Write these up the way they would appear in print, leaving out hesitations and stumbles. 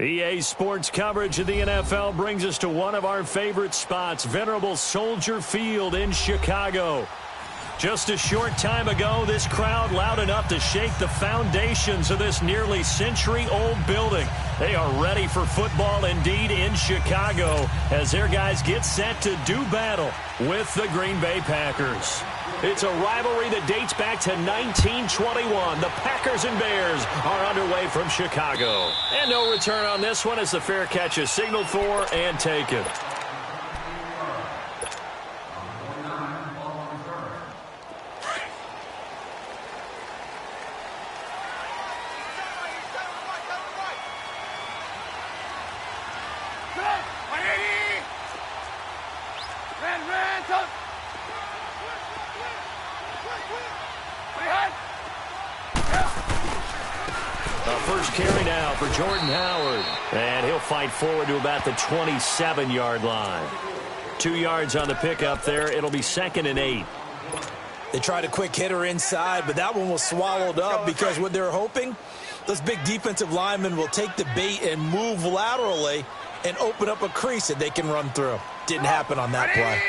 EA Sports coverage of the NFL brings us to one of our favorite spots, venerable Soldier Field in Chicago. Just a short time ago, this crowd loud enough to shake the foundations of this nearly century-old building. They are ready for football indeed in Chicago as their guys get set to do battle with the Green Bay Packers. It's a rivalry that dates back to 1921. The Packers and Bears are underway from Chicago. And no return on this one as the fair catch is signaled for and taken. First carry now for Jordan Howard. And he'll fight forward to about the 27-yard line. 2 yards on the pickup there. It'll be 2nd and 8. They tried a quick hitter inside, but that one was swallowed up because what they're hoping, those big defensive linemen will take the bait and move laterally and open up a crease that they can run through. Didn't happen on that play.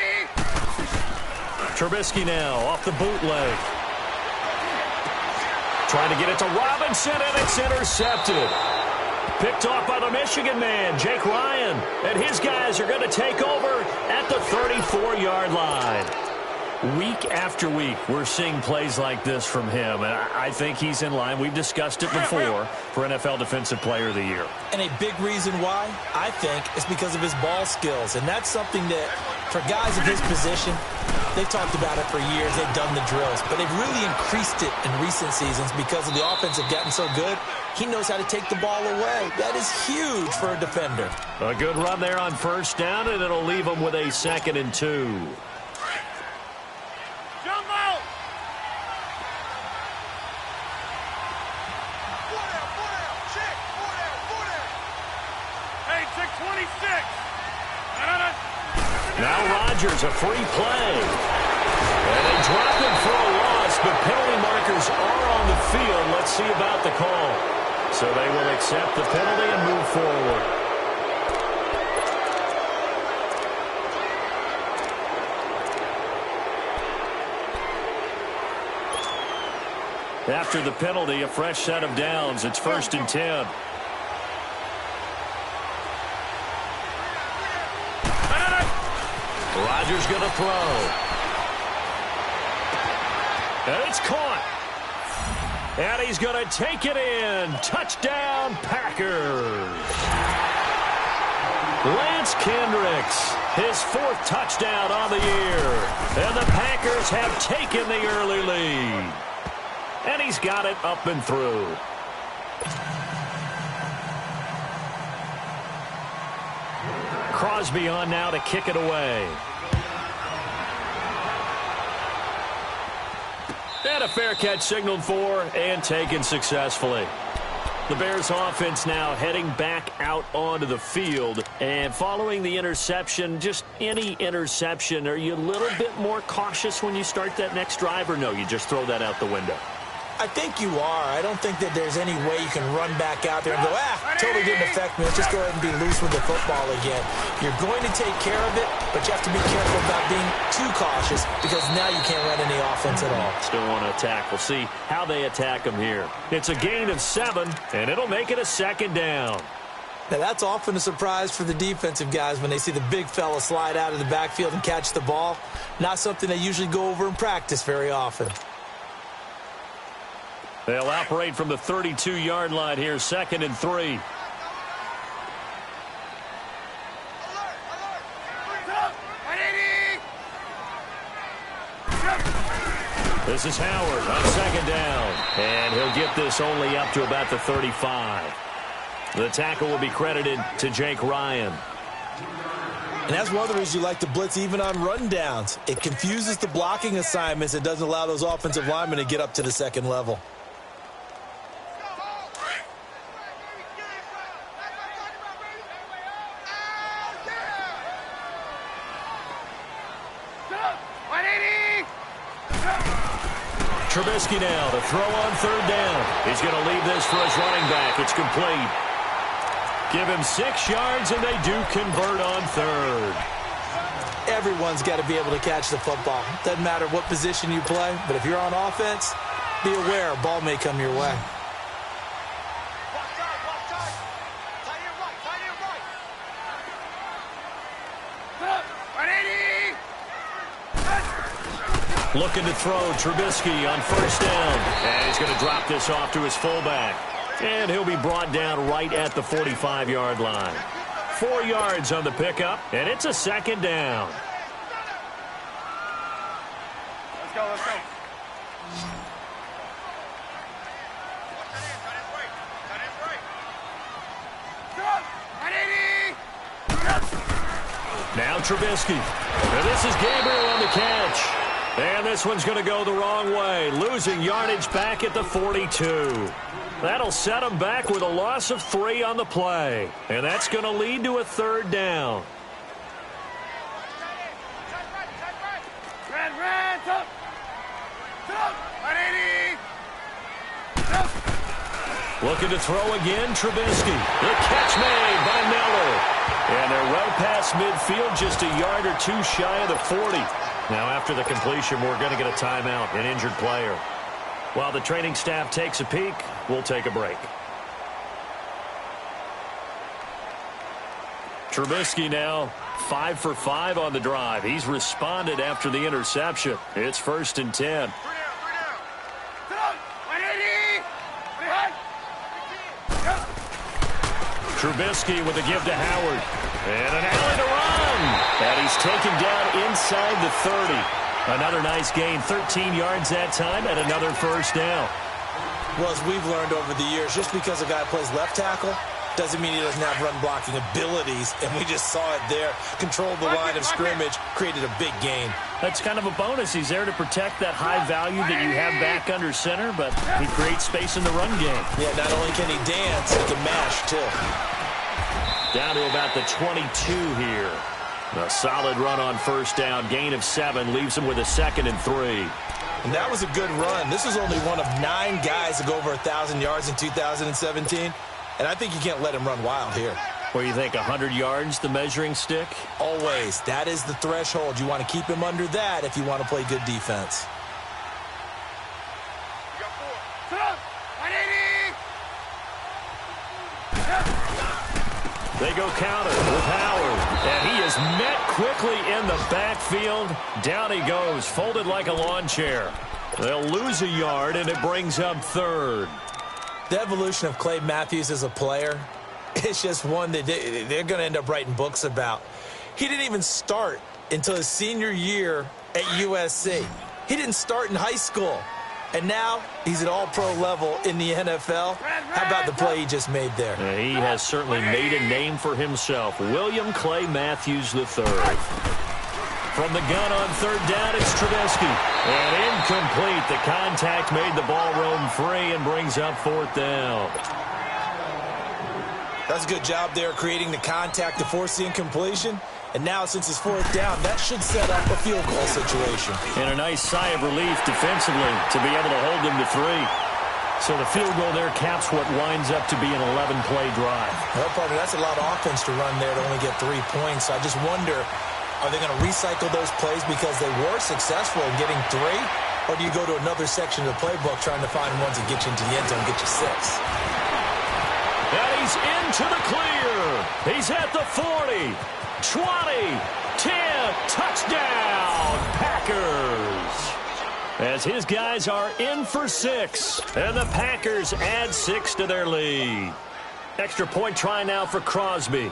Trubisky now off the bootleg. Trying to get it to Robinson, and it's intercepted. Picked off by the Michigan man, Jake Ryan. And his guys are going to take over at the 34-yard line. Week after week, we're seeing plays like this from him. And I think he's in line. We've discussed it before for NFL Defensive Player of the Year. And a big reason why, I think, is because of his ball skills. And that's something that, for guys of his position, they've talked about it for years. They've done the drills. But they've really increased it in recent seasons because of the offense have gotten so good. He knows how to take the ball away. That is huge for a defender. A good run there on first down, and it'll leave him with a 2nd and 2. Now Rodgers, a free play. And they drop him for a loss, but penalty markers are on the field. Let's see about the call. So they will accept the penalty and move forward. After the penalty, a fresh set of downs. It's 1st and 10. Rodgers going to throw. And it's caught. And he's going to take it in. Touchdown, Packers. Lance Kendricks, his 4th touchdown on the year. And the Packers have taken the early lead. And he's got it up and through. Crosby on now to kick it away. And a fair catch signaled for and taken successfully. The Bears offense now heading back out onto the field. And following the interception, just any interception, are you a little bit more cautious when you start that next drive, or no, you just throw that out the window? I think you are. I don't think that there's any way you can run back out there and go, totally didn't affect me. Let's just go ahead and be loose with the football again. You're going to take care of it, but you have to be careful about being too cautious because now you can't run any offense at all. Still want to attack. We'll see how they attack them here. It's a gain of 7, and it'll make it a 2nd down. Now, that's often a surprise for the defensive guys when they see the big fella slide out of the backfield and catch the ball. Not something they usually go over in practice very often. They'll operate from the 32-yard line here, 2nd and 3. This is Howard on 2nd down. And he'll get this only up to about the 35. The tackle will be credited to Jake Ryan. And that's one of the reasons you like to blitz even on rundowns. It confuses the blocking assignments. It doesn't allow those offensive linemen to get up to the 2nd level. Trubisky now to throw on 3rd down. He's going to leave this for his running back. It's complete. Give him 6 yards, and they do convert on third. Everyone's got to be able to catch the football. Doesn't matter what position you play, but if you're on offense, be aware a ball may come your way. Looking to throw Trubisky on first down. And he's going to drop this off to his fullback. And he'll be brought down right at the 45-yard line. 4 yards on the pickup, and it's a second down. Let's go, let's go. Now Trubisky. And this is Gabriel on the catch. And this one's going to go the wrong way, losing yardage back at the 42. That'll set him back with a loss of 3 on the play. And that's going to lead to a third down. Looking to throw again, Trubisky. The catch made by Miller. And they're well past midfield, just a yard or 2 shy of the 40. Now after the completion, we're going to get a timeout, an injured player. While the training staff takes a peek, we'll take a break. Trubisky now 5 for 5 on the drive. He's responded after the interception. It's 1st and 10. Trubisky with a give to Howard. And an alley to run. And he's taken down inside the 30. Another nice gain, 13 yards that time, and another first down. Well, as we've learned over the years, just because a guy plays left tackle doesn't mean he doesn't have run-blocking abilities, and we just saw it there. Controlled the line of scrimmage, created a big gain. That's kind of a bonus. He's there to protect that high value that you have back under center, but he creates space in the run game. Yeah, not only can he dance, he can mash, too. Down to about the 22 here. A solid run on first down. Gain of 7 leaves him with a 2nd and 3. And that was a good run. This is only one of 9 guys to go over 1,000 yards in 2017. And I think you can't let him run wild here. Where you think 100 yards, the measuring stick? Always. That is the threshold. You want to keep him under that if you want to play good defense. They go counter with Howard. And he is met quickly in the backfield. Down he goes, folded like a lawn chair. They'll lose a yard, and it brings up 3rd. The evolution of Clay Matthews as a player, it's just one that they're going to end up writing books about. He didn't even start until his senior year at USC. He didn't start in high school. And now he's at all-pro level in the NFL. How about the play he just made there? He has certainly made a name for himself. William Clay Matthews III. From the gun on 3rd down, it's Trubisky. And incomplete. The contact made the ball roam free and brings up 4th down. That's a good job there creating the contact to force the incompletion. And now, since it's 4th down, that should set up a field goal situation. And a nice sigh of relief defensively to be able to hold them to 3. So the field goal there caps what winds up to be an 11-play drive. Well, partner, that's a lot of offense to run there to only get 3 points. So I just wonder, are they going to recycle those plays because they were successful in getting 3? Or do you go to another section of the playbook trying to find ones that get you into the end zone and get you 6? And he's into the clear. He's at the 40. 20, 10, touchdown, Packers. As his guys are in for 6, and the Packers add 6 to their lead. Extra point try now for Crosby.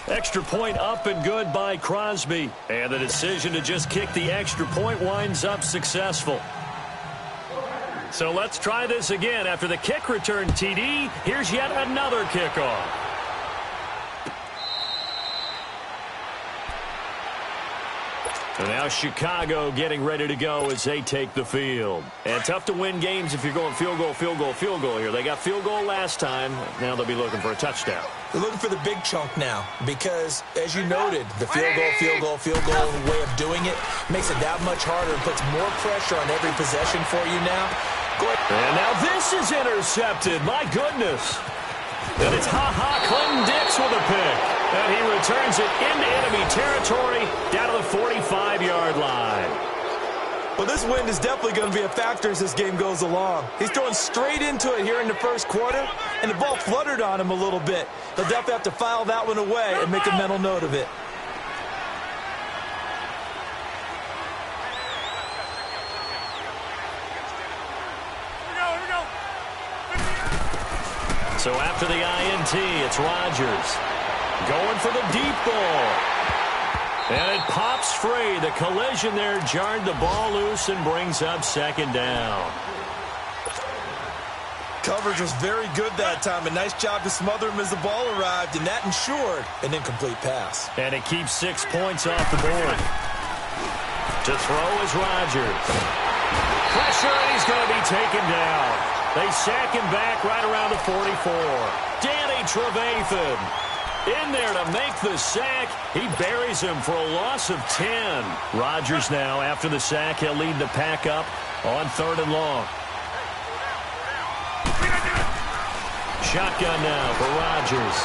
Extra point up and good by Crosby. And the decision to just kick the extra point winds up successful. So let's try this again. After the kick return TD, here's yet another kickoff. And now Chicago getting ready to go as they take the field. And tough to win games if you're going field goal, field goal, field goal here. They got field goal last time. Now they'll be looking for a touchdown. They're looking for the big chunk now because, as you noted, the field goal way of doing it makes it that much harder and puts more pressure on every possession for you now. And now this is intercepted. My goodness. And it's Clinton Dix with a pick. And he returns it into enemy territory down to the 45-yard line. Well, this wind is definitely going to be a factor as this game goes along. He's throwing straight into it here in the first quarter, and the ball fluttered on him a little bit. He'll definitely have to file that one away and make a mental note of it. So after the INT, it's Rodgers going for the deep ball. And it pops free. The collision there jarred the ball loose and brings up second down. Coverage was very good that time. A nice job to smother him as the ball arrived, and that ensured an incomplete pass. And it keeps 6 points off the board. To throw is Rodgers. Pressure, and he's going to be taken down. They sack him back right around the 44. Danny Trevathan in there to make the sack. He buries him for a loss of 10. Rodgers now, after the sack, he'll lead the pack up on 3rd and long. Shotgun now for Rodgers.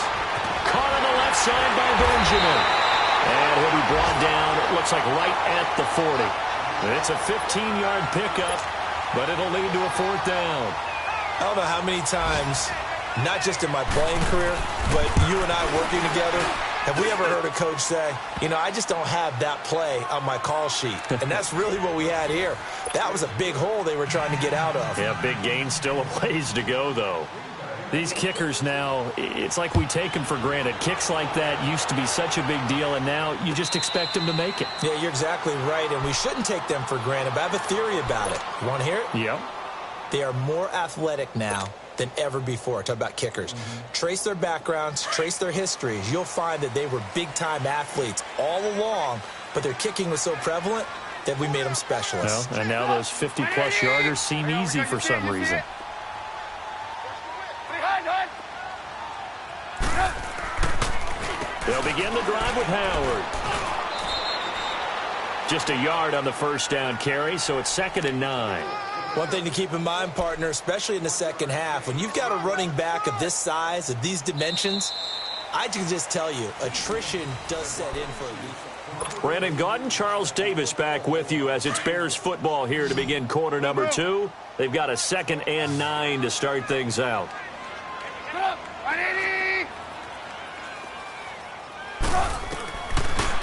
Caught on the left side by Benjamin. And he'll be brought down, it looks like right at the 40. It's a 15-yard pickup, but it'll lead to a 4th down. I don't know how many times, not just in my playing career, but you and I working together, have we ever heard a coach say, you know, I just don't have that play on my call sheet. And that's really what we had here. That was a big hole they were trying to get out of. Yeah, big gain, still a ways to go, though. These kickers now, it's like we take them for granted. Kicks like that used to be such a big deal, and now you just expect them to make it. Yeah, you're exactly right, and we shouldn't take them for granted, but I have a theory about it. You want to hear it? Yep. They are more athletic now than ever before. Talk about kickers. Trace their backgrounds, trace their histories. You'll find that they were big-time athletes all along, but their kicking was so prevalent that we made them specialists. Well, and now those 50-plus yarders seem easy for some reason. They'll begin the drive with Howard. Just a yard on the first down carry, so it's 2nd and 9. One thing to keep in mind, partner, especially in the second half, when you've got a running back of this size, of these dimensions, I can just tell you, attrition does set in for a defense. Brandon Gaudin, Charles Davis back with you as it's Bears football here to begin quarter number 2. They've got a 2nd and 9 to start things out.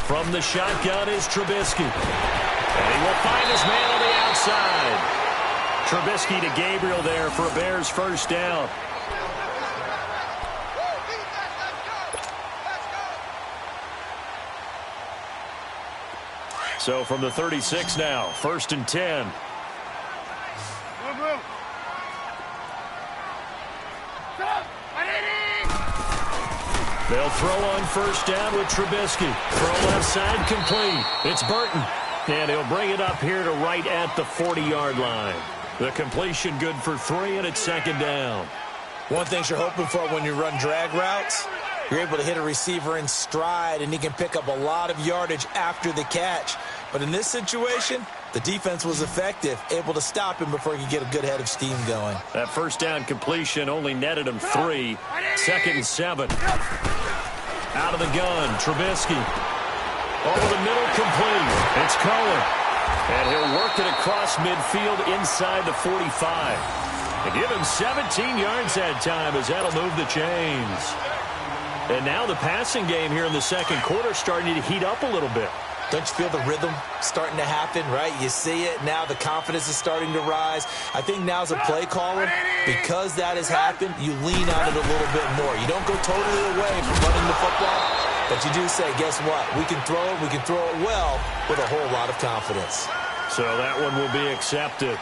From the shotgun is Trubisky. And he will find his man on the outside. Trubisky to Gabriel there for a Bears first down. So from the 36 now, 1st and 10. They'll throw on first down with Trubisky. Throw left side complete. It's Burton. And he'll bring it up here to right at the 40-yard line. The completion good for 3, and it's 2nd down. One thing you're hoping for when you run drag routes, you're able to hit a receiver in stride, and he can pick up a lot of yardage after the catch. But in this situation, the defense was effective, able to stop him before he could get a good head of steam going. That first down completion only netted him 3. 2nd and 7. Out of the gun, Trubisky. Over the middle, complete. It's Cohen. And he'll work it across midfield inside the 45. They give him 17 yards that time as that'll move the chains. And now the passing game here in the second quarter starting to heat up a little bit. Don't you feel the rhythm starting to happen, right? You see it. Now the confidence is starting to rise. I think now as a play caller, because that has happened, you lean on it a little bit more. You don't go totally away from running the football, but you do say, guess what? We can throw it well with a whole lot of confidence. So that one will be accepted.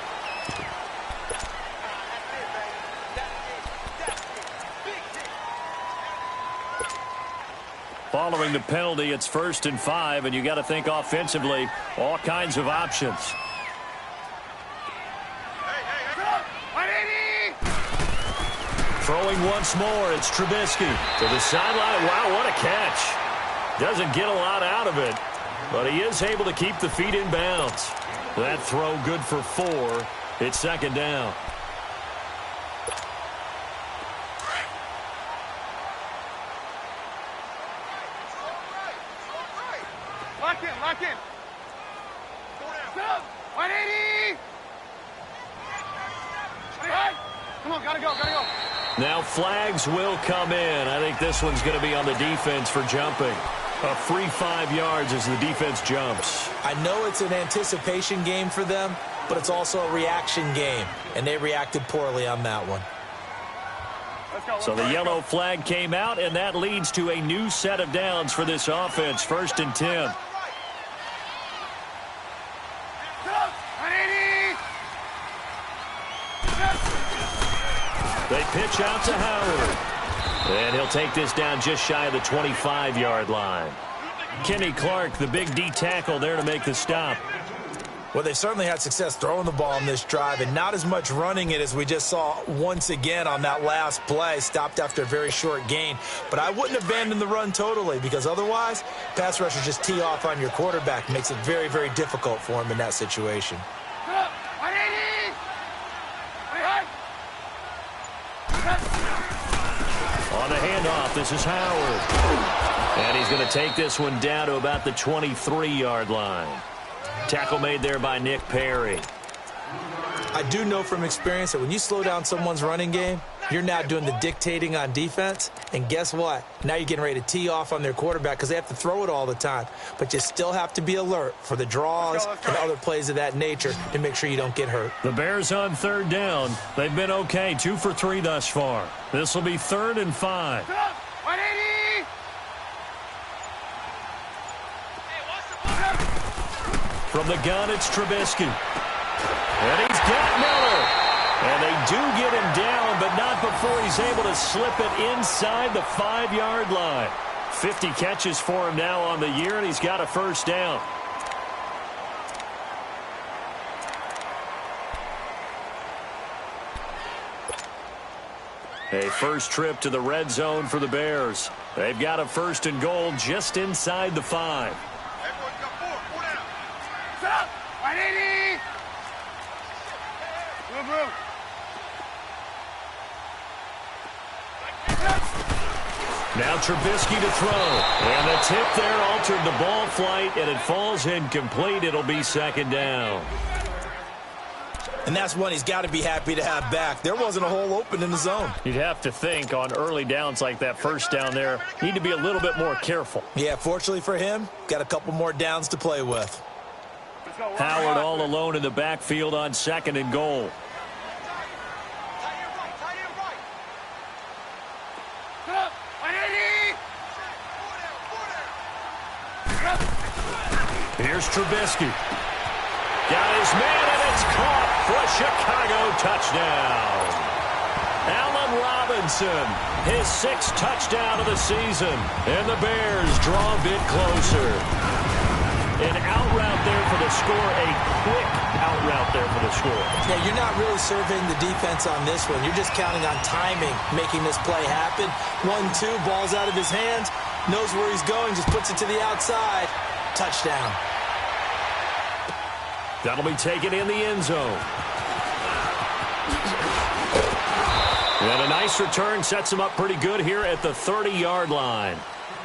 Following the penalty, it's 1st and 5, and you got to think offensively, all kinds of options. Throwing once more, it's Trubisky to the sideline. Wow, what a catch. Doesn't get a lot out of it, but he is able to keep the feet in bounds. That throw good for 4. It's 2nd down. Gotta go. Now flags will come in. I think this one's going to be on the defense for jumping. A free 5 yards as the defense jumps. I know it's an anticipation game for them, but it's also a reaction game, and they reacted poorly on that one. So the yellow flag came out, and that leads to a new set of downs for this offense. 1st and 10. They pitch out to Howard. And he'll take this down just shy of the 25-yard line. Kenny Clark, the big D tackle there to make the stop. Well, they certainly had success throwing the ball on this drive, and not as much running it as we just saw once again on that last play. Stopped after a very short gain. But I wouldn't abandon the run totally, because otherwise, pass rushers just tee off on your quarterback. Makes it very, very difficult for him in that situation. On the handoff, this is Howard. And he's going to take this one down to about the 23-yard line. Tackle made there by Nick Perry. I do know from experience that when you slow down someone's running game, you're now doing the dictating on defense. And guess what? Now you're getting ready to tee off on their quarterback because they have to throw it all the time. But you still have to be alert for the draws and other plays of that nature to make sure you don't get hurt. The Bears on 3rd down. They've been okay, 2 for 3 thus far. This will be 3rd and 5. From the gun, it's Trubisky. And he's got Miller. And they do get him down, but not before he's able to slip it inside the 5-yard line. 50 catches for him now on the year, and he's got a 1st down. A first trip to the red zone for the Bears. They've got a 1st and goal just inside the 5. Now Trubisky to throw. And the tip there altered the ball flight, and it falls incomplete. It'll be 2nd down. And that's one he's got to be happy to have back. There wasn't a hole open in the zone. You'd have to think on early downs like that 1st down there, need to be a little bit more careful. Yeah, fortunately for him, got a couple more downs to play with. Howard all alone in the backfield on 2nd and goal. Here's Trubisky. Got his man, and it's caught for a Chicago touchdown. Allen Robinson, his 6th touchdown of the season. And the Bears draw a bit closer. An out route there for the score, a quick out route there for the score. Yeah, you're not really surveying the defense on this one. You're just counting on timing, making this play happen. 1-2, ball's out of his hands, knows where he's going, just puts it to the outside. Touchdown. That'll be taken in the end zone. And a nice return sets him up pretty good here at the 30-yard line.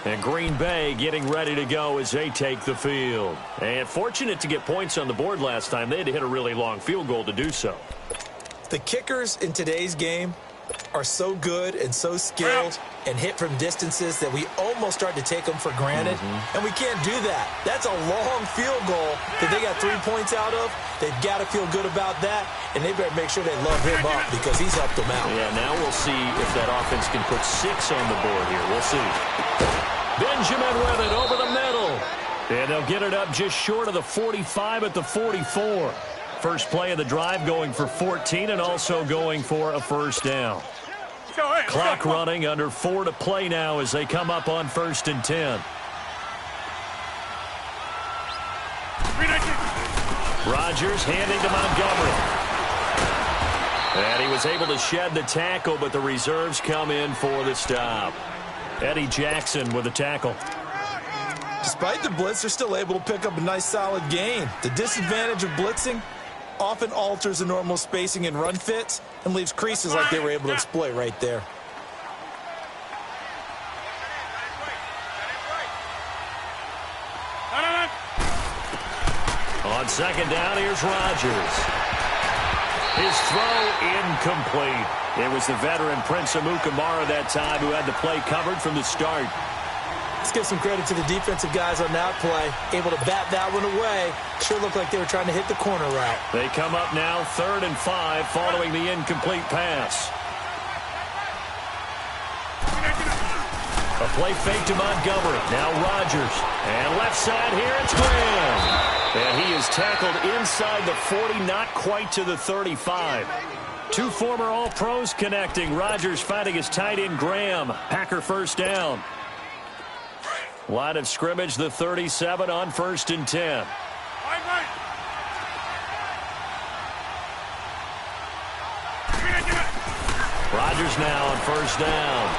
And Green Bay getting ready to go as they take the field. And fortunate to get points on the board last time. They had to hit a really long field goal to do so. The kickers in today's game are so good and so skilled and hit from distances that we almost start to take them for granted. And we can't do that. That's a long field goal that they got 3 points out of. They've got to feel good about that, and they better make sure they love him up because he's helped them out. Yeah, now we'll see if that offense can put 6 on the board here. We'll see. Benjamin with it over the middle. And they'll get it up just short of the 45 at the 44. First play of the drive going for 14 and also going for a 1st down. Clock running, under 4 to play now as they come up on 1st and 10. Rodgers handing to Montgomery. And he was able to shed the tackle, but the reserves come in for the stop. Eddie Jackson with a tackle. Despite the blitz, they're still able to pick up a nice solid gain. The disadvantage of blitzing often alters the normal spacing and run fits and leaves creases like they were able to exploit right there. On 2nd down, here's Rodgers. His throw incomplete. It was the veteran Prince Amukamara that time who had the play covered from the start. Let's give some credit to the defensive guys on that play. Able to bat that one away. Sure looked like they were trying to hit the corner route. They come up now 3rd and 5 following the incomplete pass. A play fake to Montgomery. Now Rodgers. And left side here, it's Graham. And he is tackled inside the 40, not quite to the 35. Two former All-Pros connecting. Rodgers fighting his tight end Graham. Packer first down. Line of scrimmage, the 37 on 1st and 10. Rodgers now on 1st down.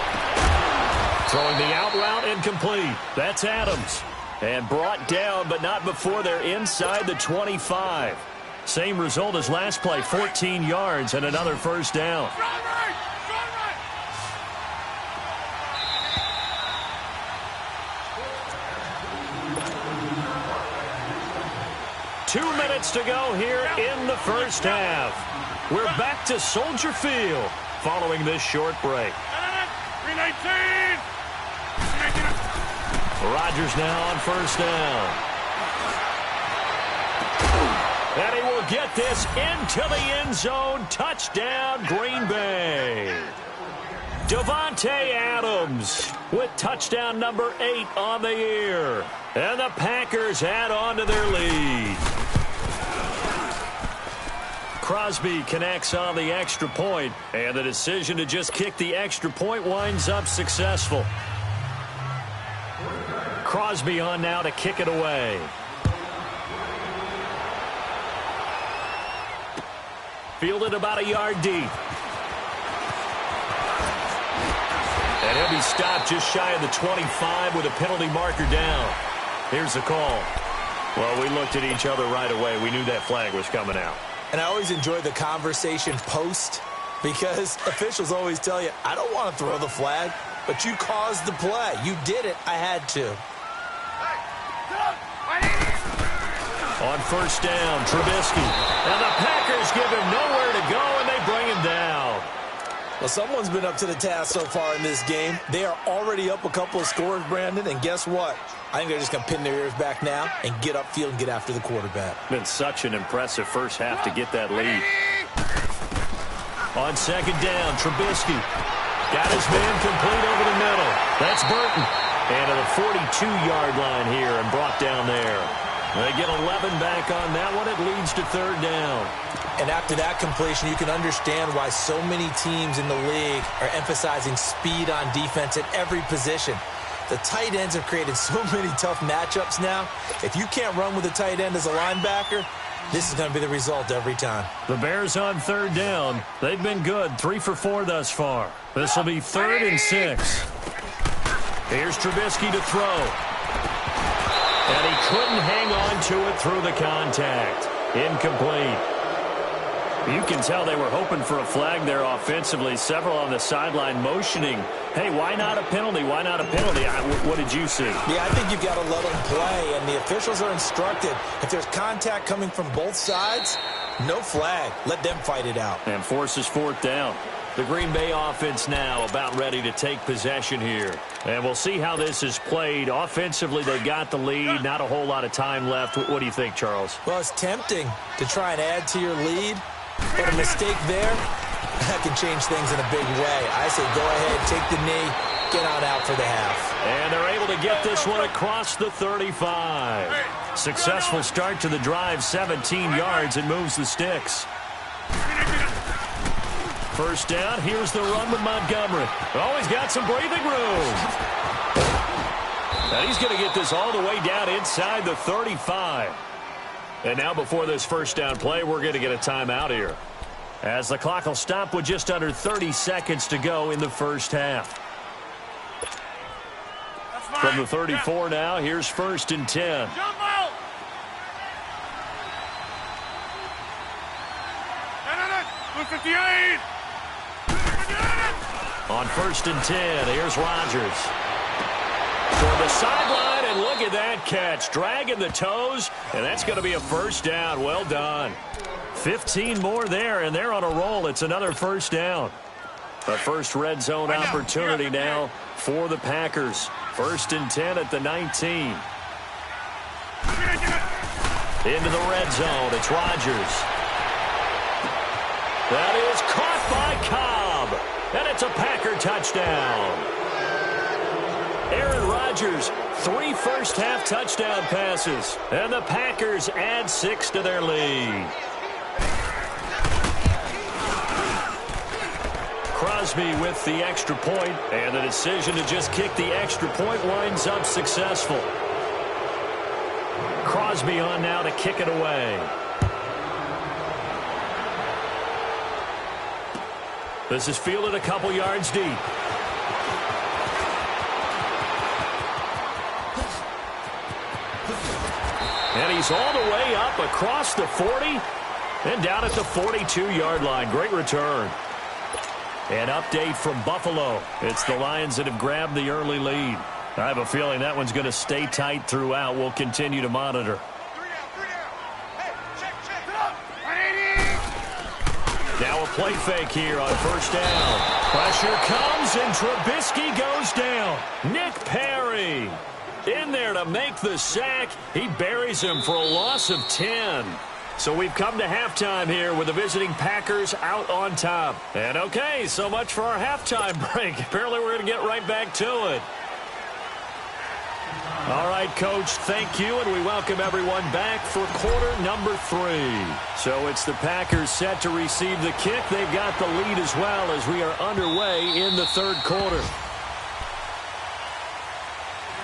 Throwing the out route incomplete. That's Adams. And brought down, but not before they're inside the 25. Same result as last play, 14 yards and another first down. 2 minutes to go here in the first half. We're back to Soldier Field following this short break. 319. Rodgers now on 1st down. And he will get this into the end zone. Touchdown, Green Bay. Davante Adams with touchdown number 8 on the year. And the Packers add on to their lead. Crosby connects on the extra point, and the decision to just kick the extra point winds up successful. Crosby on now to kick it away. Fielded about a yard deep. And he'll be stopped just shy of the 25 with a penalty marker down. Here's the call. Well, we looked at each other right away. We knew that flag was coming out. And I always enjoy the conversation post because officials always tell you, I don't want to throw the flag, but you caused the play. You did it. I had to. On 1st down, Trubisky. And the Packers give him nowhere to go, and they bring him down. Well, someone's been up to the task so far in this game. They are already up a couple of scores, Brandon, and guess what? I think they're just going to pin their ears back now and get upfield and get after the quarterback. Been such an impressive first half to get that lead. On 2nd down, Trubisky. Got his man complete over the middle. That's Burton. And to the 42-yard line here and brought down there. They get 11 back on that one. It leads to 3rd down. And after that completion, you can understand why so many teams in the league are emphasizing speed on defense at every position. The tight ends have created so many tough matchups now. If you can't run with a tight end as a linebacker, this is going to be the result every time. The Bears on 3rd down. They've been good, 3 for 4 thus far. This will be 3rd and 6. Here's Trubisky to throw. And he couldn't hang on to it through the contact. Incomplete. You can tell they were hoping for a flag there offensively. Several on the sideline motioning, hey, why not a penalty? Why not a penalty? What did you see? Yeah, I think you've got to let them play, and the officials are instructed. If there's contact coming from both sides, no flag. Let them fight it out. And forces 4th down. The Green Bay offense now about ready to take possession here. And we'll see how this is played. Offensively, they got the lead. Not a whole lot of time left. What do you think, Charles? Well, it's tempting to try and add to your lead. But a mistake there, that can change things in a big way. I say go ahead, take the knee, get on out for the half. And they're able to get this one across the 35. Successful start to the drive, 17 yards, and moves the sticks. 1st down, here's the run with Montgomery. Oh, he's got some breathing room. And he's going to get this all the way down inside the 35. And now before this 1st down play, we're going to get a timeout here, as the clock will stop with just under 30 seconds to go in the first half. From the 34 now, here's 1st and 10. Jump out! Blue 58! On 1st and 10, here's Rodgers. Toward the sideline, and look at that catch. Dragging the toes, and that's going to be a first down. Well done. 15 more there, and they're on a roll. It's another first down. A first red zone opportunity now for the Packers. 1st and 10 at the 19. Into the red zone. It's Rodgers. That is caught by Cobb. And it's a Packer touchdown. Aaron Rodgers, 3 first-half touchdown passes. And the Packers add 6 to their lead. Crosby with the extra point, and the decision to just kick the extra point winds up successful. Crosby on now to kick it away. This is fielded a couple yards deep. And he's all the way up across the 40 and down at the 42-yard line. Great return. An update from Buffalo. It's the Lions that have grabbed the early lead. I have a feeling that one's going to stay tight throughout. We'll continue to monitor. Now a play fake here on first down. Pressure comes, and Trubisky goes down. Nick Perry in there to make the sack. He buries him for a loss of 10. So we've come to halftime here with the visiting Packers out on top. And okay, so much for our halftime break. Apparently we're going to get right back to it. All right, Coach, thank you, and we welcome everyone back for quarter number 3. So it's the Packers set to receive the kick. They've got the lead as well as we are underway in the third quarter.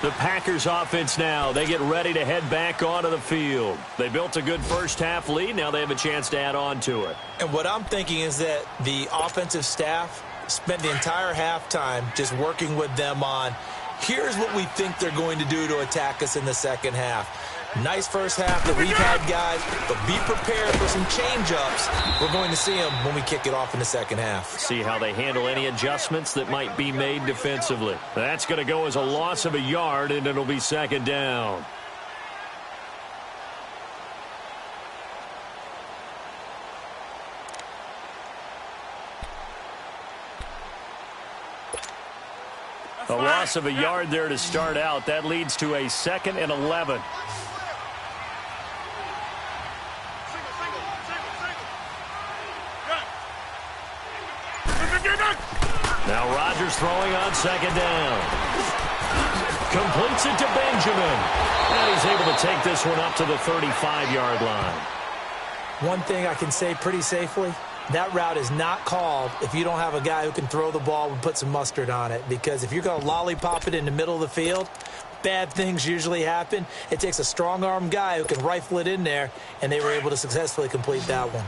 The Packers offense now, they get ready to head back onto the field. They built a good first-half lead. Now they have a chance to add on to it. And what I'm thinking is that the offensive staff spent the entire halftime just working with them on, here's what we think they're going to do to attack us in the second half. Nice first half that we've had, guys, but be prepared for some change-ups. We're going to see them when we kick it off in the second half. See how they handle any adjustments that might be made defensively. That's going to go as a loss of a yard, and it'll be second down. A loss of a yard there to start out. That leads to a 2nd and 11. Now Rodgers throwing on second down. Completes it to Benjamin. And he's able to take this one up to the 35-yard line. One thing I can say pretty safely, that route is not called if you don't have a guy who can throw the ball and put some mustard on it. Because if you're going to lollipop it in the middle of the field, bad things usually happen. It takes a strong-arm guy who can rifle it in there, and they were able to successfully complete that one.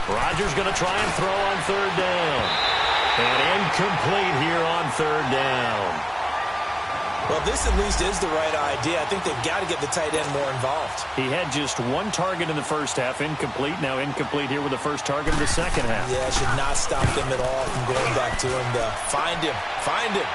Rodgers going to try and throw on third down. And incomplete here on third down. Well, this at least is the right idea. I think they've got to get the tight end more involved. He had just 1 target in the first half, incomplete. Now incomplete here with the first target of the second half. Yeah, it should not stop them at all from going back to him to find him. Find him.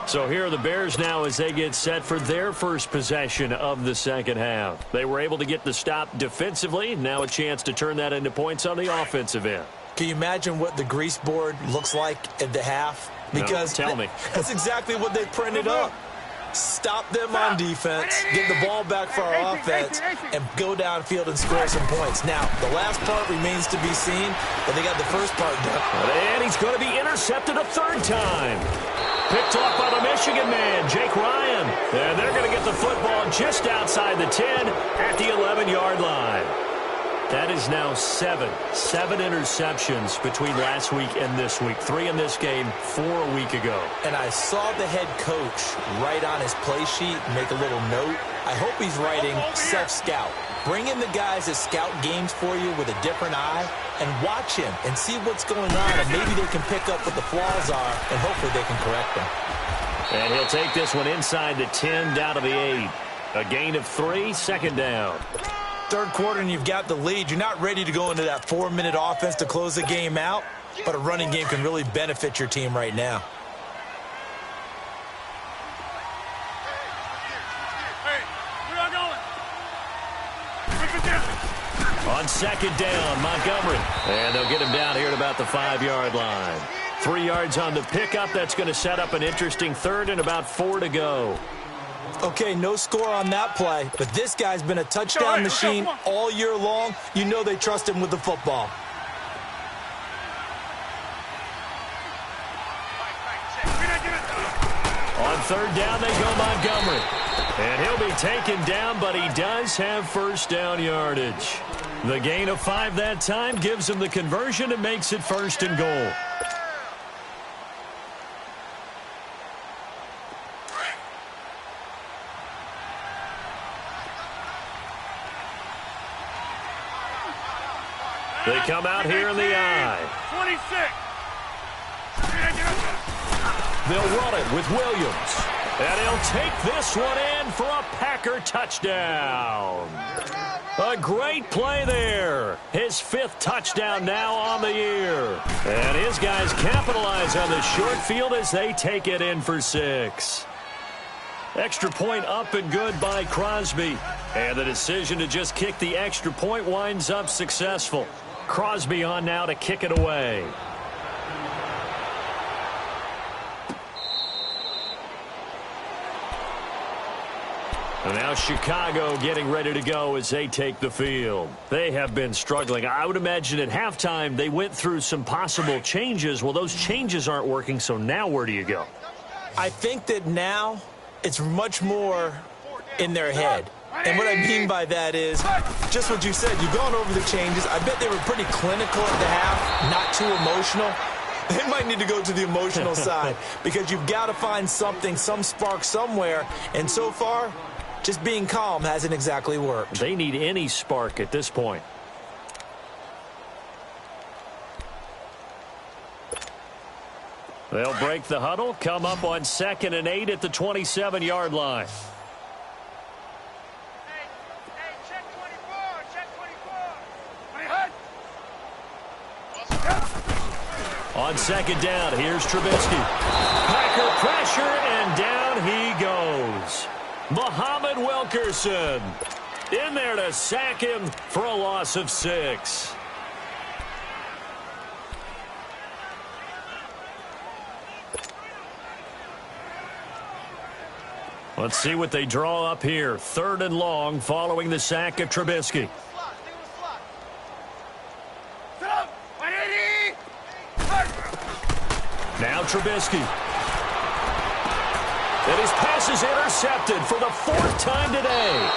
So here are the Bears now as they get set for their first possession of the second half. They were able to get the stop defensively. Now a chance to turn that into points on the offensive end. Can you imagine what the grease board looks like at the half? Because no, tell me. That's exactly what they printed up. Stop them on defense, get the ball back for our offense, and go downfield and score some points. Now, the last part remains to be seen, but they got the first part done. And he's going to be intercepted a third time. Picked off by the Michigan man, Jake Ryan. And they're going to get the football just outside the 10 at the 11-yard line. That is now 7 interceptions between last week and this week. 3 in this game, 4 a week ago. And I saw the head coach write on his play sheet, make a little note. I hope he's writing self-scout. Bring in the guys that scout games for you with a different eye and watch him and see what's going on. And maybe they can pick up what the flaws are, and hopefully they can correct them. And he'll take this one inside the 10 down to the 8. A gain of 3, second down. Third quarter and you've got the lead. You're not ready to go into that 4-minute offense to close the game out, but a running game can really benefit your team right now. On second down, Montgomery. And they'll get him down here at about the 5-yard line. 3 yards on the pickup. That's going to set up an interesting third and about 4 to go. Okay, no score on that play, but this guy's been a touchdown machine all year long. You know they trust him with the football. On third down, they go Montgomery. And he'll be taken down, but he does have first down yardage. The gain of 5 that time gives him the conversion and makes it first and goal. They come out here in the I. 26. They'll run it with Williams. And he'll take this one in for a Packer touchdown. A great play there. His 5th touchdown now on the year. And his guys capitalize on the short field as they take it in for 6. Extra point up and good by Crosby. And the decision to just kick the extra point winds up successful. Crosby on now to kick it away. And now Chicago getting ready to go as they take the field. They have been struggling. I would imagine at halftime they went through some possible changes. Well, those changes aren't working, so now where do you go? I think that now it's much more in their head. And what I mean by that is just what you said. You've gone over the changes. I bet they were pretty clinical at the half, not too emotional. They might need to go to the emotional side because you've got to find something, some spark somewhere. And so far, just being calm hasn't exactly worked. They need any spark at this point. They'll break the huddle, come up on 2nd and 8 at the 27-yard line. On second down, here's Trubisky. Packer pressure, and down he goes. Muhammad Wilkerson in there to sack him for a loss of 6. Let's see what they draw up here. 3rd and long following the sack of Trubisky. Now Trubisky. And his pass is intercepted for the 4th time today.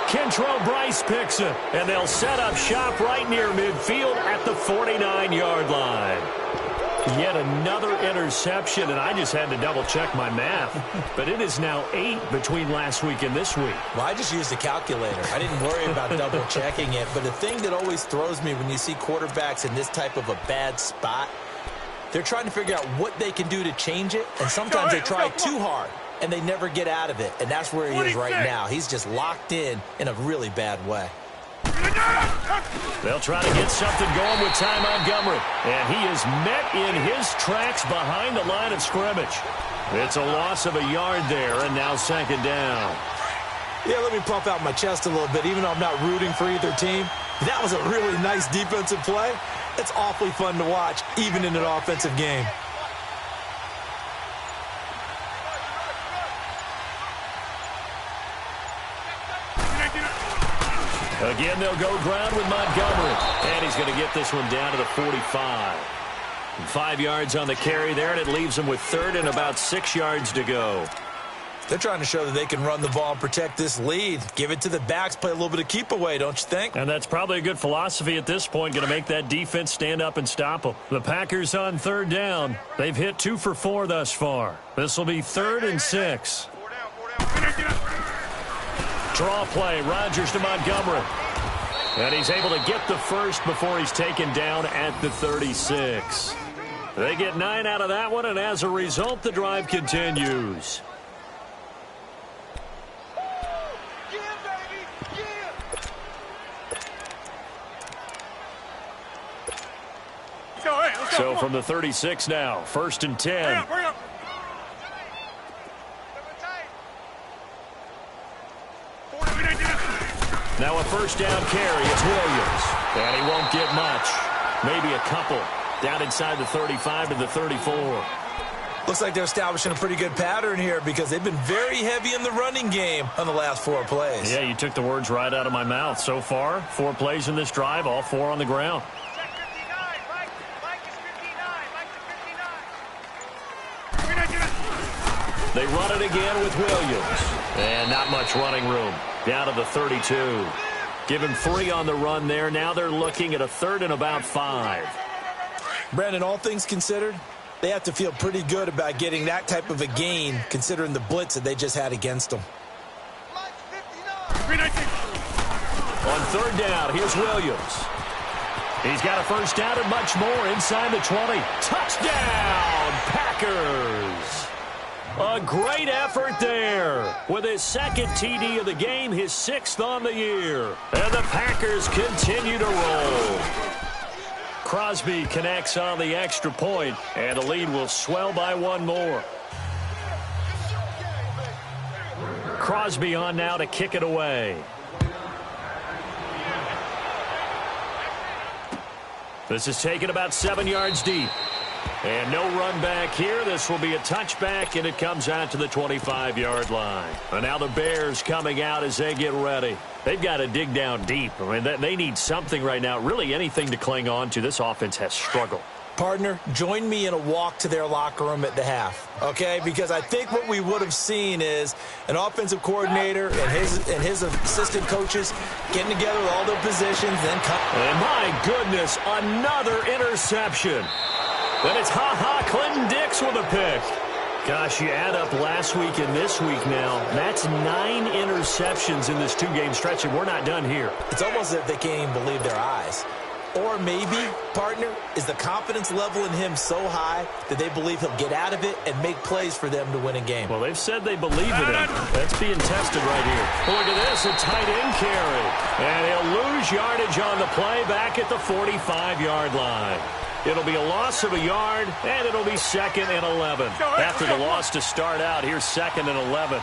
Kentrell Bryce picks it, and they'll set up shop right near midfield at the 49-yard line. Yet another interception, and I just had to double-check my math. But it is now 8 between last week and this week. Well, I just used a calculator. I didn't worry about double-checking it. But the thing that always throws me when you see quarterbacks in this type of a bad spot, they're trying to figure out what they can do to change it, and sometimes they try too hard, and they never get out of it. And that's where he is right now. He's just locked in a really bad way. They'll try to get something going with Ty Montgomery. And he is met in his tracks behind the line of scrimmage. It's a loss of a yard there, and now 2nd down. Yeah, let me puff out my chest a little bit, even though I'm not rooting for either team. That was a really nice defensive play. It's awfully fun to watch, even in an offensive game. Again, they'll go ground with Montgomery. And he's going to get this one down to the 45. 5 yards on the carry there, and it leaves him with 3rd and about 6 yards to go. They're trying to show that they can run the ball and protect this lead. Give it to the backs, play a little bit of keep away, don't you think? And that's probably a good philosophy at this point, going to make that defense stand up and stop them. The Packers on 3rd down. They've hit 2 for 4 thus far. This will be 3rd and 6. Draw play, Rodgers to Montgomery. And he's able to get the first before he's taken down at the 36. They get 9 out of that one, and as a result, the drive continues. go. Hey, let's go. So from the 36 now, 1st and 10. Bring up. Now a first down carry. It's Williams. And he won't get much. Maybe a couple. Down inside the 35 to the 34. Looks like they're establishing a pretty good pattern here because they've been very heavy in the running game on the last 4 plays. Yeah, you took the words right out of my mouth. So far, 4 plays in this drive, all 4 on the ground. Check 59. Mike is 59. Mike is 59. They run it again with Williams. And not much running room. Down to the 32. Give him 3 on the run there. Now they're looking at a 3rd and about 5. Brandon, all things considered, they have to feel pretty good about getting that type of a gain considering the blitz that they just had against them. On 3rd down, here's Williams. He's got a first down and much more inside the 20. Touchdown, Packers! A great effort there. With his 2nd TD of the game, his 6th on the year. And the Packers continue to roll. Crosby connects on the extra point, and the lead will swell by 1 more. Crosby on now to kick it away. This is taken about 7 yards deep. And no run back here. This will be a touchback, and it comes out to the 25-yard line. And now the Bears coming out as they get ready. They've got to dig down deep. I mean, they need something right now, really anything to cling on to. This offense has struggled. Partner, join me in a walk to their locker room at the half, okay? Because I think what we would have seen is an offensive coordinator and his assistant coaches getting together with all their positions. And my goodness, another interception. Then it's Clinton Dix with a pick. Gosh, you add up last week and this week now. That's 9 interceptions in this 2-game stretch, and we're not done here. It's almost as if they can't even believe their eyes. Or maybe, partner, is the confidence level in him so high that they believe he'll get out of it and make plays for them to win a game. Well, they've said they believe in him. That's being tested right here. Look at this, a tight end carry. And he'll lose yardage on the play back at the 45-yard line. It'll be a loss of a yard, and it'll be 2nd and 11. After the loss to start out, here's 2nd and 11.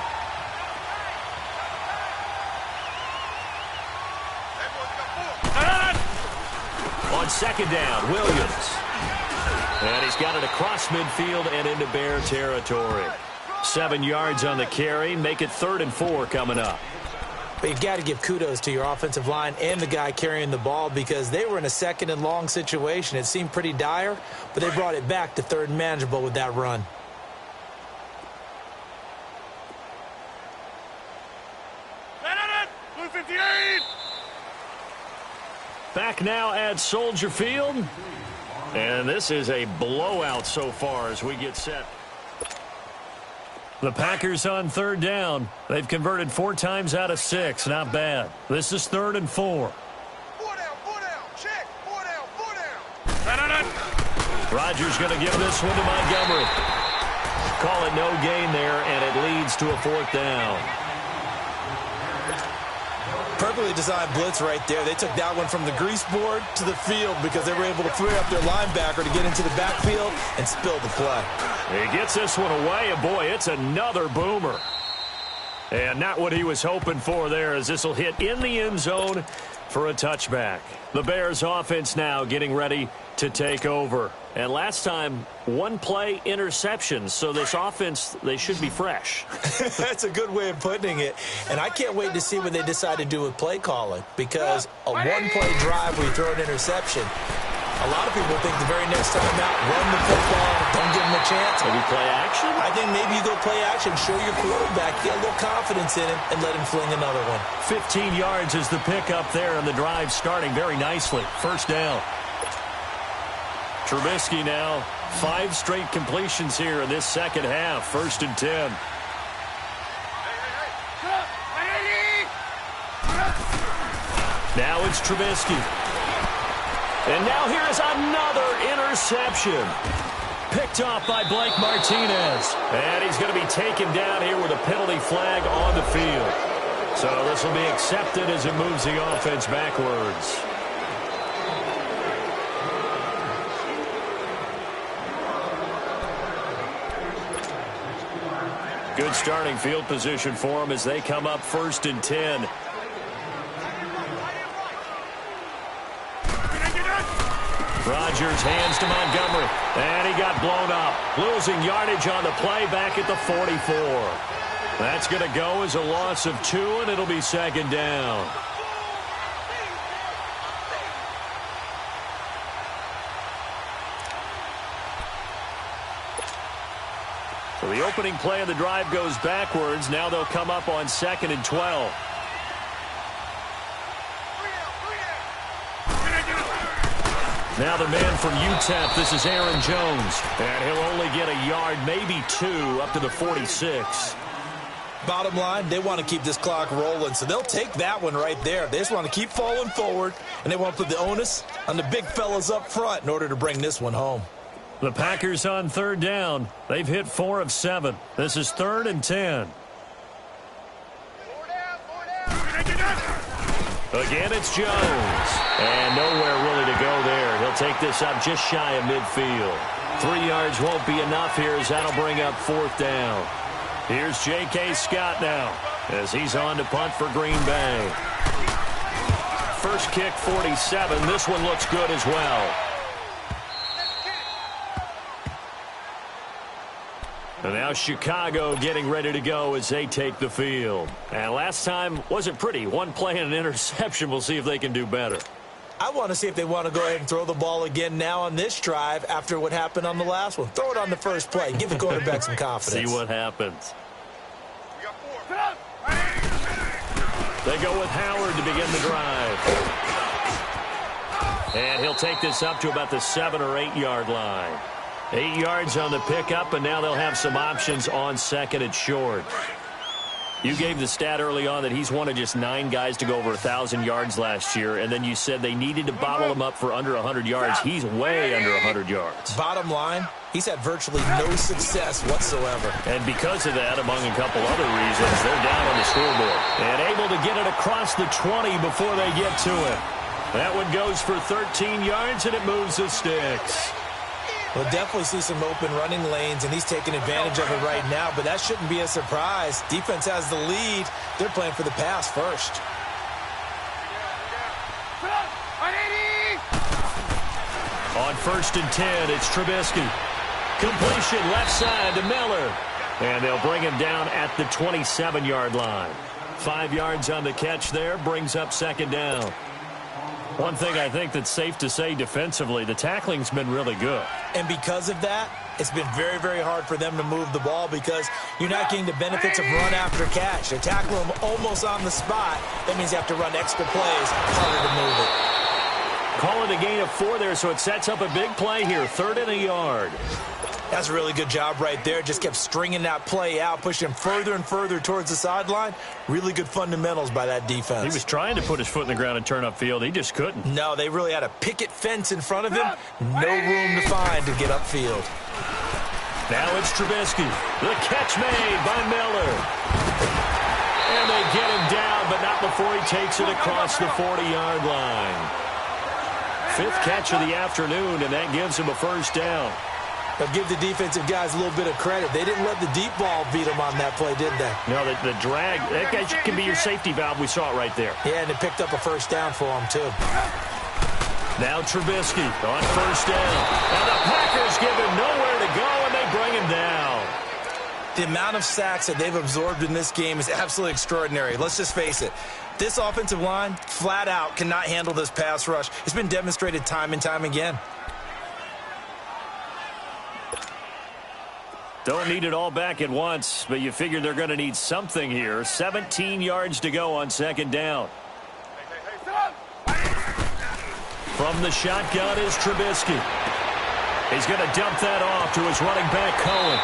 On 2nd down, Williams. And he's got it across midfield and into Bear territory. 7 yards on the carry. Make it 3rd and 4 coming up. But you've got to give kudos to your offensive line and the guy carrying the ball because they were in a 2nd and long situation. It seemed pretty dire, but they brought it back to 3rd and manageable with that run. Blue 58. Back now at Soldier Field. And this is a blowout so far as we get set. The Packers on 3rd down. They've converted 4 times out of 6. Not bad. This is 3rd and 4. 4 down. Check. 4 down. Rodgers going to give this one to Montgomery. Call it no gain there, and it leads to a 4th down. Perfectly designed blitz right there. They took that one from the grease board to the field because they were able to free up their linebacker to get into the backfield and spill the play. He gets this one away, and boy, it's another boomer. And not what he was hoping for there, as this will hit in the end zone for a touchback. The Bears offense now getting ready to take over. And last time, 1-play interception. So this offense, they should be fresh. That's a good way of putting it. And I can't wait to see what they decide to do with play calling. Because a 1-play drive where you throw an interception, a lot of people think the very next time out, run the football, don't give them a chance. Maybe play action? I think maybe you go play action, show your quarterback, get a little confidence in him, and let him fling another one. 15 yards is the pickup there, and the drive starting very nicely. 1st down. Trubisky now, 5 straight completions here in this 2nd half. 1st and 10. Now it's Trubisky. And now here is another interception. Picked off by Blake Martinez. And he's going to be taken down here with a penalty flag on the field. So this will be accepted as it moves the offense backwards. Good starting field position for them as they come up 1st and 10. Rodgers hands to Montgomery, and he got blown up. Losing yardage on the play back at the 44. That's going to go as a loss of 2, and it'll be 2nd down. So the opening play of the drive goes backwards. Now they'll come up on 2nd and 12. Now the man from UTEP, this is Aaron Jones. And he'll only get a yard, maybe 2, up to the 46. Bottom line, they want to keep this clock rolling, so they'll take that one right there. They just want to keep falling forward, and they want to put the onus on the big fellas up front in order to bring this one home. The Packers on 3rd down. They've hit 4 of 7. This is 3rd and 10. Again, it's Jones. And nowhere really to go there. He'll take this up just shy of midfield. 3 yards won't be enough here as that'll bring up 4th down. Here's J.K. Scott now as he's on to punt for Green Bay. First kick, 47. This one looks good as well. And now Chicago getting ready to go as they take the field. And last time wasn't pretty. 1 play and an interception. We'll see if they can do better. I want to see if they want to go ahead and throw the ball again now on this drive after what happened on the last one. Throw it on the first play. Give the quarterback some confidence. See what happens. They go with Howard to begin the drive. And he'll take this up to about the 7 or 8 yard line. 8 yards on the pickup, and now they'll have some options on 2nd and short. You gave the stat early on that he's one of just 9 guys to go over 1,000 yards last year, and then you said they needed to bottle him up for under 100 yards. He's way under 100 yards. Bottom line, he's had virtually no success whatsoever. And because of that, among a couple other reasons, they're down on the scoreboard. And able to get it across the 20 before they get to it. That one goes for 13 yards, and it moves the sticks. We'll definitely see some open running lanes, and he's taking advantage of it right now, but that shouldn't be a surprise. Defense has the lead. They're playing for the pass first. On 1st and 10, it's Trubisky. Completion left side to Miller. And they'll bring him down at the 27-yard line. 5 yards on the catch there, brings up 2nd down. One thing I think that's safe to say defensively, the tackling's been really good. And because of that, it's been very, very hard for them to move the ball because you're not getting the benefits of run after catch. They're tackling them almost on the spot. That means you have to run extra plays, harder to move it. Call it a gain of 4 there, so it sets up a big play here, 3rd and a yard. That's a really good job right there. Just kept stringing that play out, pushing him further and further towards the sideline. Really good fundamentals by that defense. He was trying to put his foot in the ground and turn upfield. He just couldn't. No, they really had a picket fence in front of him. No room to find to get upfield. Now it's Trubisky. The catch made by Miller. And they get him down, but not before he takes it across the 40-yard line. 5th catch of the afternoon, and that gives him a 1st down. But give the defensive guys a little bit of credit. They didn't let the deep ball beat them on that play, did they? No, the drag, that guy can be your safety valve. We saw it right there. Yeah, and it picked up a 1st down for them, too. Now Trubisky on 1st down. And the Packers give him nowhere to go, and they bring him down. The amount of sacks that they've absorbed in this game is absolutely extraordinary. Let's just face it. This offensive line, flat out, cannot handle this pass rush. It's been demonstrated time and time again. Don't need it all back at once, but you figure they're going to need something here. 17 yards to go on 2nd down. From the shotgun is Trubisky. He's going to dump that off to his running back, Cohen.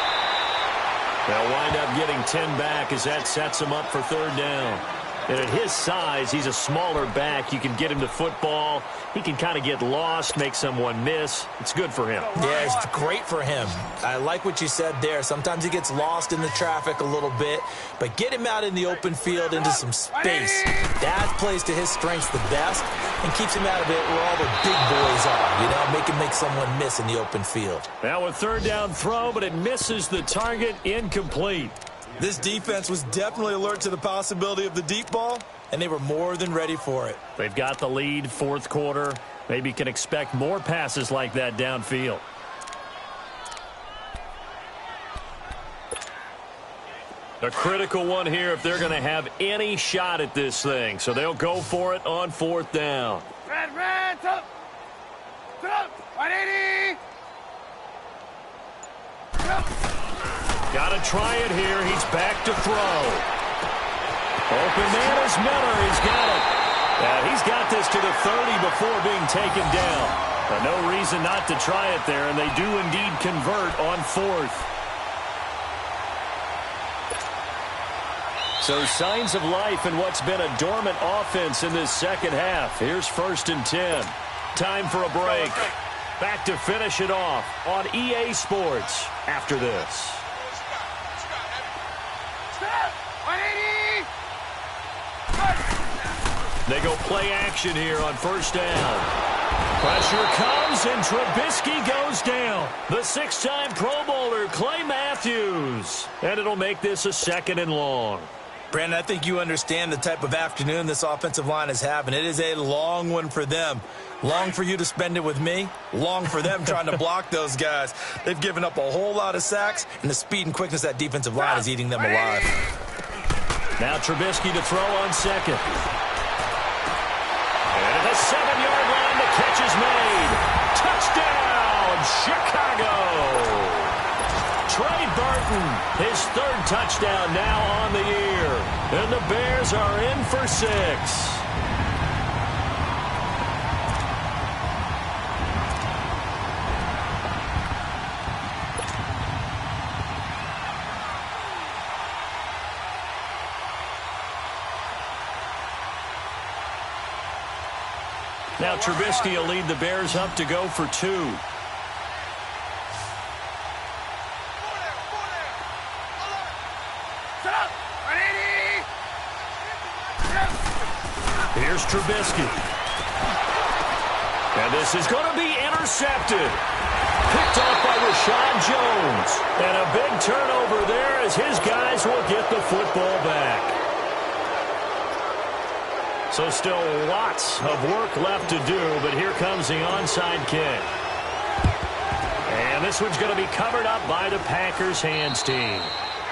They'll wind up getting 10 back as that sets him up for 3rd down. And at his size, he's a smaller back. You can get him to football. He can kind of get lost, make someone miss. It's good for him. Yeah, it's great for him. I like what you said there. Sometimes he gets lost in the traffic a little bit, but get him out in the open field into some space. That plays to his strengths the best and keeps him out of it where all the big boys are. You know, make someone miss in the open field. Now a 3rd down throw, but it misses the target, incomplete. This defense was definitely alert to the possibility of the deep ball, and they were more than ready for it. They've got the lead, fourth quarter. Maybe can expect more passes like that downfield. A critical one here if they're going to have any shot at this thing. So they'll go for it on fourth down. Red, up. 180. Got to try it here. He's back to throw. Open man is Miller. He's got it. He's got this to the 30 before being taken down. But no reason not to try it there, and they do indeed convert on fourth. So signs of life in what's been a dormant offense in this second half. Here's 1st and 10. Time for a break. Back to finish it off on EA Sports after this. They go play action here on first down. Pressure comes, and Trubisky goes down. The 6-time Pro Bowler, Clay Matthews. And it'll make this a 2nd and long. Brandon, I think you understand the type of afternoon this offensive line is having. It is a long one for them. Long for you to spend it with me. Long for them trying to block those guys. They've given up a whole lot of sacks, and the speed and quickness of that defensive line is eating them alive. Now Trubisky to throw on second. And at the 7-yard line, the catch is made. Touchdown, Chicago. Trey Burton, his 3rd touchdown now on the year. And the Bears are in for 6. Now Trubisky will lead the Bears up to go for 2. Here's Trubisky. And this is going to be intercepted. Picked off by Rashad Jones. And a big turnover there as his guys will get the football back. So still lots of work left to do, but here comes the onside kick. And this one's going to be covered up by the Packers hands team.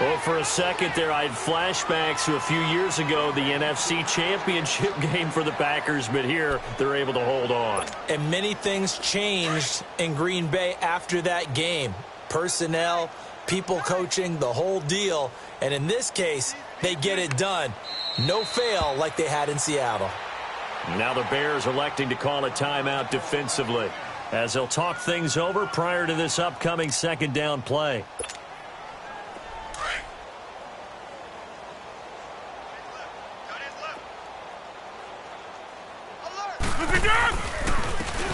Well, for a second there, I had flashbacks to a few years ago, the NFC Championship game for the Packers, but here they're able to hold on. And many things changed in Green Bay after that game. Personnel, people coaching, the whole deal. And in this case, they get it done. No fail like they had in Seattle. Now the Bears electing to call a timeout defensively as they'll talk things over prior to this upcoming 2nd down play.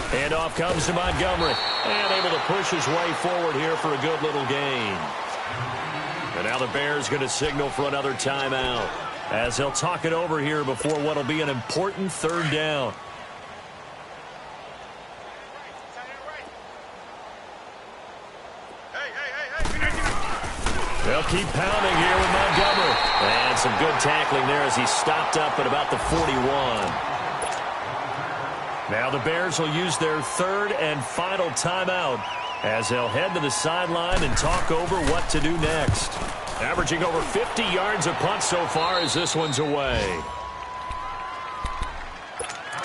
Handoff comes to Montgomery. And able to push his way forward here for a good little gain. And now the Bears going to signal for another timeout as they'll talk it over here before what will be an important 3rd down. They'll keep pounding here with Montgomery. And some good tackling there as he stopped up at about the 41. Now the Bears will use their 3rd and final timeout as they'll head to the sideline and talk over what to do next. Averaging over 50 yards a punt so far as this one's away.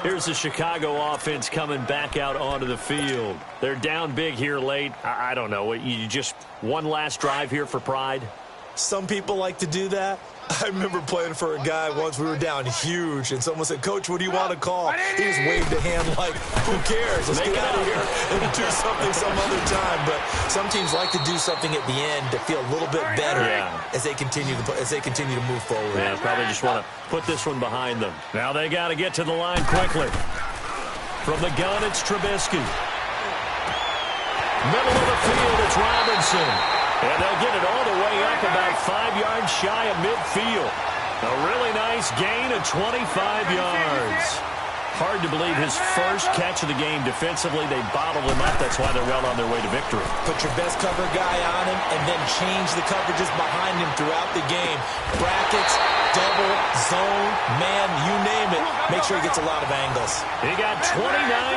Here's the Chicago offense coming back out onto the field. They're down big here late. I don't know. You just one last drive here for pride? Some people like to do that. I remember playing for a guy once. We were down huge, and someone said, "Coach, what do you want to call?" He just waved a hand like, "Who cares? Let's get out of here and do something some other time." But some teams like to do something at the end to feel a little bit better as they continue to move forward. Yeah, probably just want to put this one behind them. Now they got to get to the line quickly. From the gun, it's Trubisky. Middle of the field, it's Robinson. And they'll get it all the way up about 5 yards shy of midfield. A really nice gain of 25 yards. Hard to believe his first catch of the game defensively. They bottled him up. That's why they're well on their way to victory. Put your best cover guy on him and then change the coverages behind him throughout the game. Brackets, double, zone, man, you name it. Make sure he gets a lot of angles. He got 29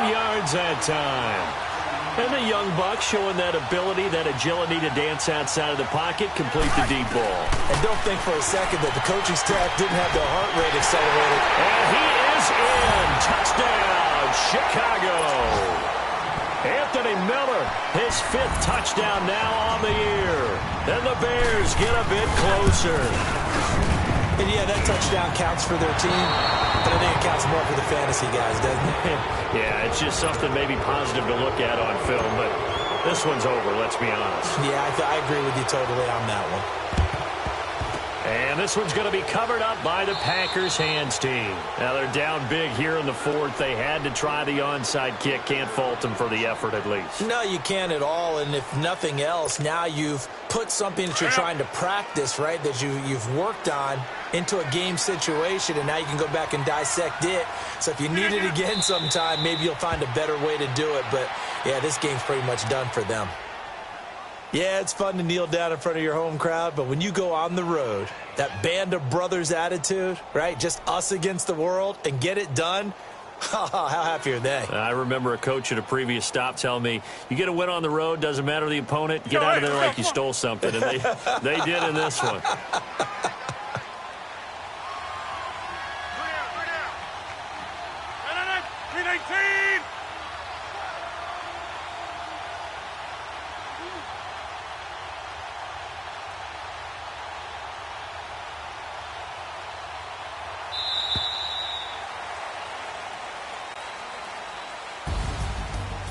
yards that time. And the young buck showing that ability, that agility to dance outside of the pocket, complete the deep ball. And don't think for a second that the coaching staff didn't have their heart rate accelerated. And he is in. Touchdown, Chicago. Anthony Miller, his 5th touchdown now on the year. And the Bears get a bit closer. And yeah, that touchdown counts for their team, but I think it counts more for the fantasy guys, doesn't it? Yeah, it's just something maybe positive to look at on film, but this one's over, let's be honest. Yeah, I agree with you totally on that one. And this one's going to be covered up by the Packers hands team. Now they're down big here in the 4th. They had to try the onside kick. Can't fault them for the effort at least. No, you can't at all. And if nothing else, now you've put something that you're trying to practice, right, that you've worked on into a game situation, and now you can go back and dissect it. So if you need it again sometime, maybe you'll find a better way to do it. But, yeah, this game's pretty much done for them. Yeah, it's fun to kneel down in front of your home crowd, but when you go on the road, that band of brothers attitude, right, just us against the world, and get it done, how happy are they? I remember a coach at a previous stop telling me, you get a win on the road, doesn't matter the opponent, get out of there like you stole something, and they did in this one.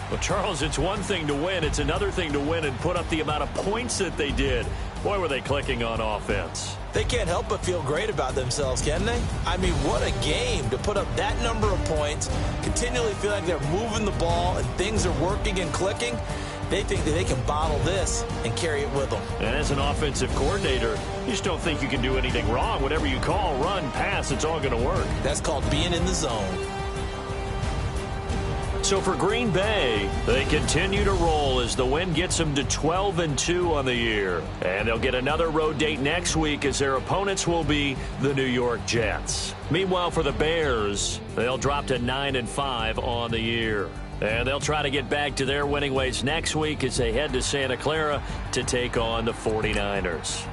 Well, Charles, it's one thing to win. It's another thing to win and put up the amount of points that they did. Boy, were they clicking on offense. They can't help but feel great about themselves, can they? I mean, what a game to put up that number of points, continually feel like they're moving the ball and things are working and clicking. They think that they can bottle this and carry it with them. And as an offensive coordinator, you just don't think you can do anything wrong. Whatever you call, run, pass, it's all going to work. That's called being in the zone. So for Green Bay, they continue to roll as the win gets them to 12-2 on the year. And they'll get another road date next week as their opponents will be the New York Jets. Meanwhile, for the Bears, they'll drop to 9-5 on the year. And they'll try to get back to their winning ways next week as they head to Santa Clara to take on the 49ers.